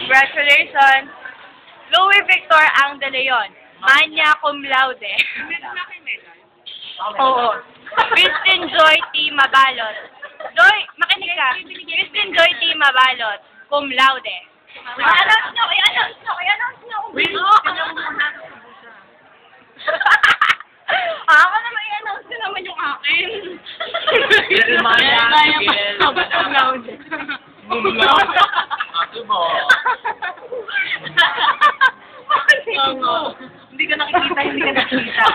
Congratulations. Louis Victor Ang de Leon. Magna cum laude. Oo. Christine Joy T. Mabalot. Joy, makinig ka. Christine Joy T. Mabalot. Cum laude. I-announce nyo. Wait, Ako naman i-announce nyo naman yung akin. Cum laude. Ate mo. Hindi ka nakikita.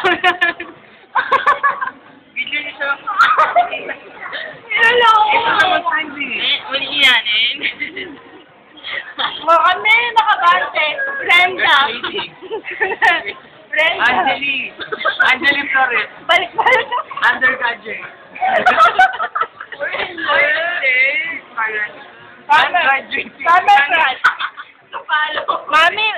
Bigyan niyo siya. Hello! Ito naman Sandy. Uli iyanin. Kami, nakabante. Brenda. Brenda. Angeli Flores. Balik. Undergraduate. Mami.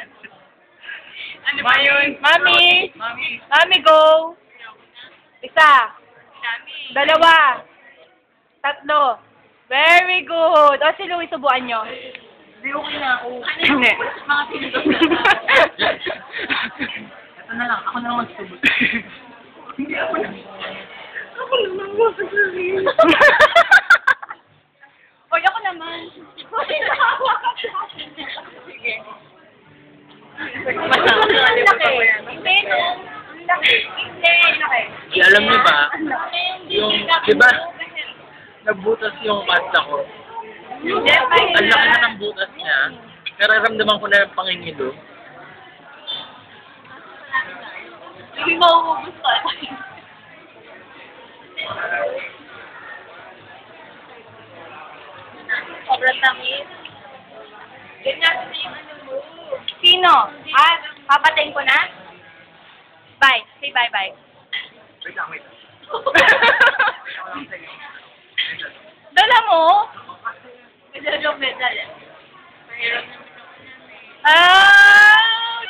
Ano ba yun? Mami, go. Isa. Dalawa. Tatlo. Very good. O, si Louie, subuan nyo. Hindi, okay na ako. Hindi. Mga pinito. Ito na lang. Ako na lang magsubot. Hindi ako na. Ako naman magsubot. Oy, ako naman. Sige. Alam niyo ba, yung, di ba, nagbutas yung pasta ko. Ang laki na ng butas niya. Nararamdaman ko na yung pangingilo. Hindi mo gusto. Sobrang tamis. Ganyan na yung ano mo. Sino? Papatayin ko na? Bye. Say bye-bye. Wait lang. Dala mo?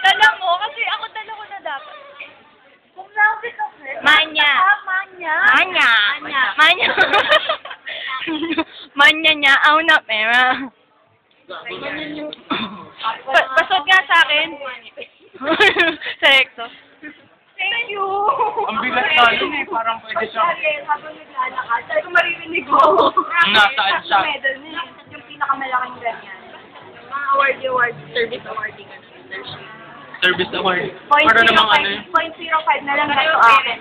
Dala mo? Kasi ako dala ko na dapat. Kung labi ka, Manya. Manya niya. Aw na, pera. Pasod nga sa akin. Sa Exo. Thank you. Ang bigat na yun eh. Parang pwede siyang... Habang naglalakad, sabi ko maririnig ko. Nasaan siya? Medal niya. Yung pinakamalaking ganyan. Mga award, service awarding. Service award. Para namang ano yun. 0.05 na lang na to akin.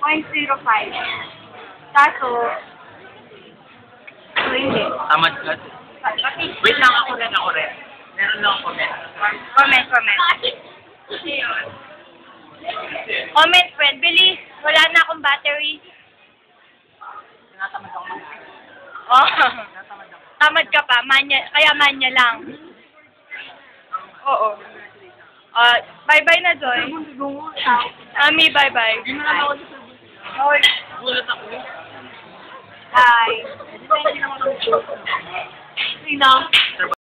0.05. Kaso, hindi. Tamad ka. Wait lang, ako rin. Meron lang ako rin. Comment. Comment, friend. Bilis. Wala na akong battery. Tinatamad ako mag Oh. Tamad ka pa. Kaya manya lang. Oo. Bye-bye na, Joy. Ami, bye-bye. Gulat ako. Hi. Sino?